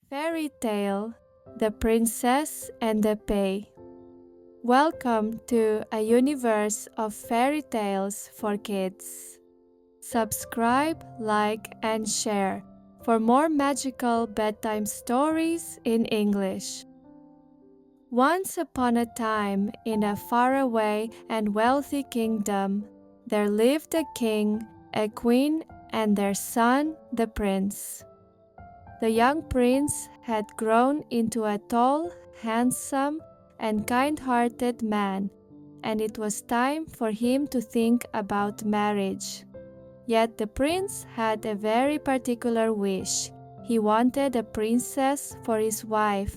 Fairy Tale, The Princess and the Pea. Welcome to a universe of fairy tales for kids. Subscribe, like, and share for more magical bedtime stories in English. Once upon a time, in a faraway and wealthy kingdom, there lived a king, a queen, and their son, the prince. The young prince had grown into a tall, handsome, and kind-hearted man, and it was time for him to think about marriage. Yet the prince had a very particular wish. He wanted a princess for his wife,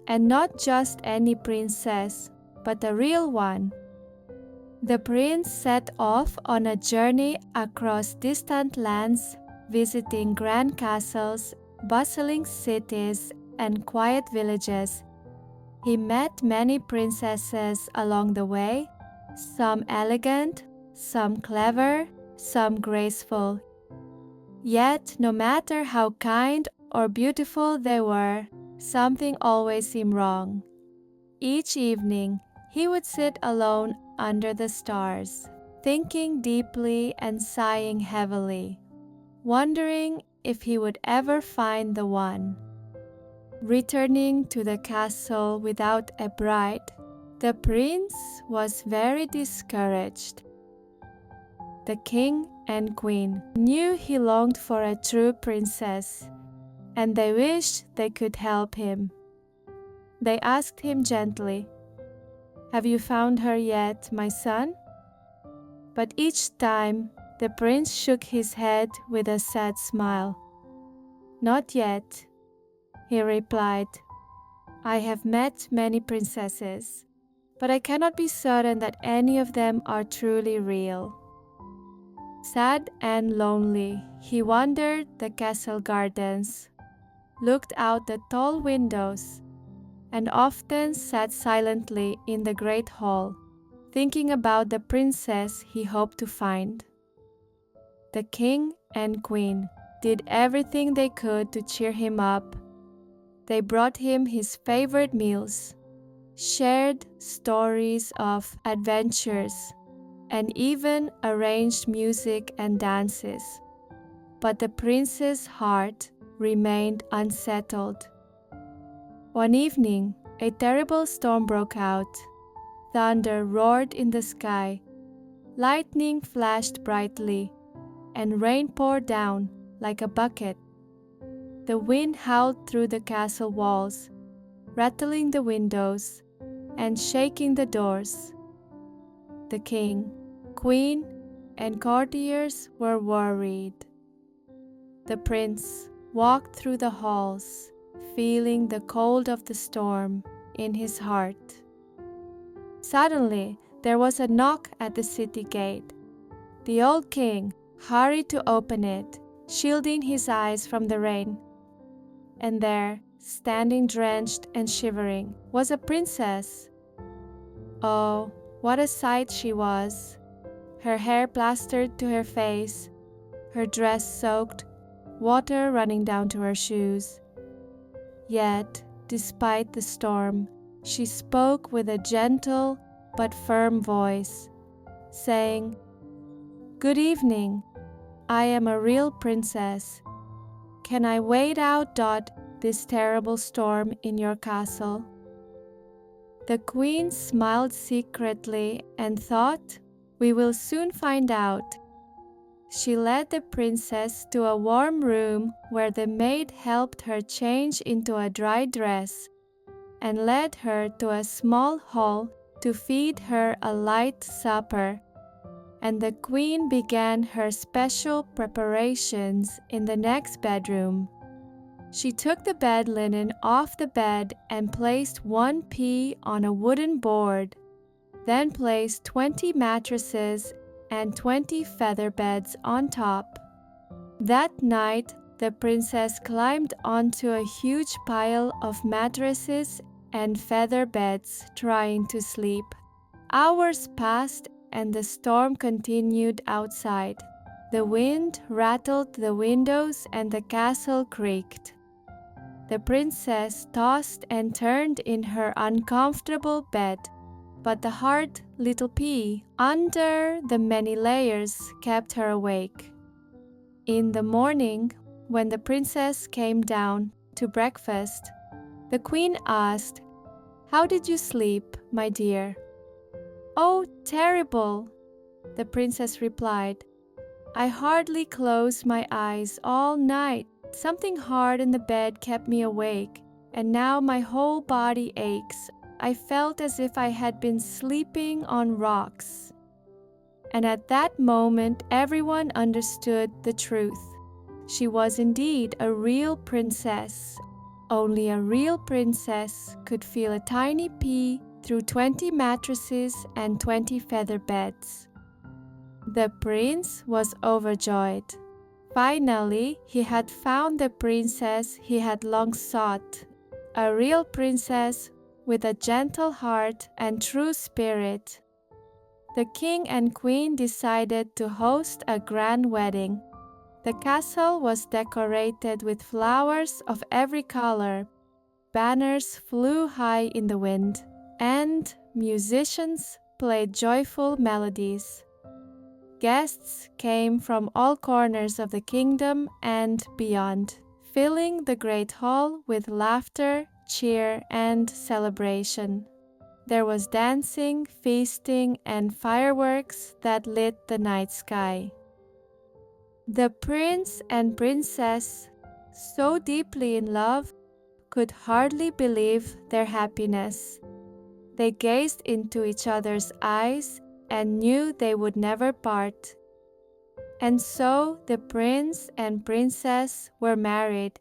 and not just any princess, but a real one. The prince set off on a journey across distant lands, visiting grand castles, bustling cities, and quiet villages. He met many princesses along the way, some elegant, some clever, some graceful. Yet, no matter how kind or beautiful they were, something always seemed wrong. Each evening, he would sit alone under the stars, thinking deeply and sighing heavily, wondering if he would ever find the one. Returning to the castle without a bride, the prince was very discouraged. The king and queen knew he longed for a true princess, and they wished they could help him. They asked him gently, "Have you found her yet, my son?" But each time, the prince shook his head with a sad smile. "Not yet," he replied. "I have met many princesses, but I cannot be certain that any of them are truly real." Sad and lonely, he wandered the castle gardens, looked out the tall windows, and often sat silently in the great hall, thinking about the princess he hoped to find. The king and queen did everything they could to cheer him up. They brought him his favorite meals, shared stories of adventures, and even arranged music and dances. But the prince's heart remained unsettled. One evening, a terrible storm broke out. Thunder roared in the sky, lightning flashed brightly, and rain poured down like a bucket. The wind howled through the castle walls, rattling the windows and shaking the doors. The king, queen, and courtiers were worried. The prince walked through the halls, feeling the cold of the storm in his heart. Suddenly, there was a knock at the city gate. The old king hurried to open it, shielding his eyes from the rain. And there, standing drenched and shivering, was a princess. Oh, what a sight she was! Her hair plastered to her face, her dress soaked, water running down to her shoes. Yet, despite the storm, she spoke with a gentle but firm voice, saying, "Good evening. I am a real princess. Can I wait out this terrible storm in your castle?" The queen smiled secretly and thought, "We will soon find out." She led the princess to a warm room where the maid helped her change into a dry dress and led her to a small hall to feed her a light supper. And the queen began her special preparations in the next bedroom. She took the bed linen off the bed and placed one pea on a wooden board, then placed 20 mattresses and 20 feather beds on top. That night, the princess climbed onto a huge pile of mattresses and feather beds, trying to sleep. Hours passed and the storm continued outside. The wind rattled the windows and the castle creaked. The princess tossed and turned in her uncomfortable bed, but the hard little pea under the many layers kept her awake. In the morning, when the princess came down to breakfast, the queen asked, "How did you sleep, my dear?" "Oh, terrible!" the princess replied. "I hardly closed my eyes all night. Something hard in the bed kept me awake, and now my whole body aches. I felt as if I had been sleeping on rocks." And at that moment, everyone understood the truth. She was indeed a real princess. Only a real princess could feel a tiny pea through 20 mattresses and 20 feather beds. The prince was overjoyed. Finally, he had found the princess he had long sought, a real princess with a gentle heart and true spirit. The king and queen decided to host a grand wedding. The castle was decorated with flowers of every color. Banners flew high in the wind, and musicians played joyful melodies. Guests came from all corners of the kingdom and beyond, filling the great hall with laughter, cheer, and celebration. There was dancing, feasting, and fireworks that lit the night sky. The prince and princess, so deeply in love, could hardly believe their happiness. They gazed into each other's eyes and knew they would never part. And so the prince and princess were married,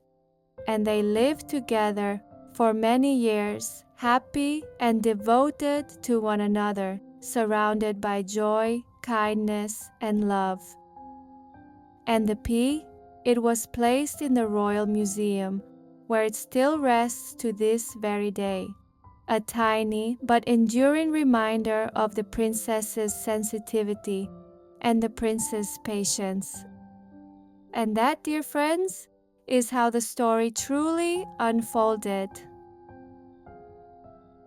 and they lived together for many years, happy and devoted to one another, surrounded by joy, kindness, and love. And the pea, it was placed in the Royal Museum, where it still rests to this very day, a tiny but enduring reminder of the princess's sensitivity and the prince's patience. And that, dear friends, is how the story truly unfolded.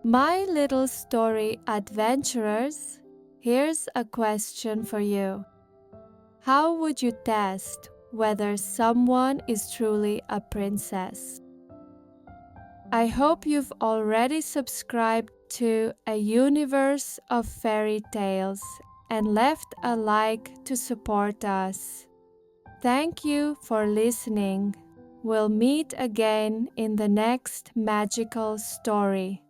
My little story adventurers, here's a question for you. How would you test whether someone is truly a princess? I hope you've already subscribed to A Universe of Fairy Tales and left a like to support us. Thank you for listening. We'll meet again in the next magical story.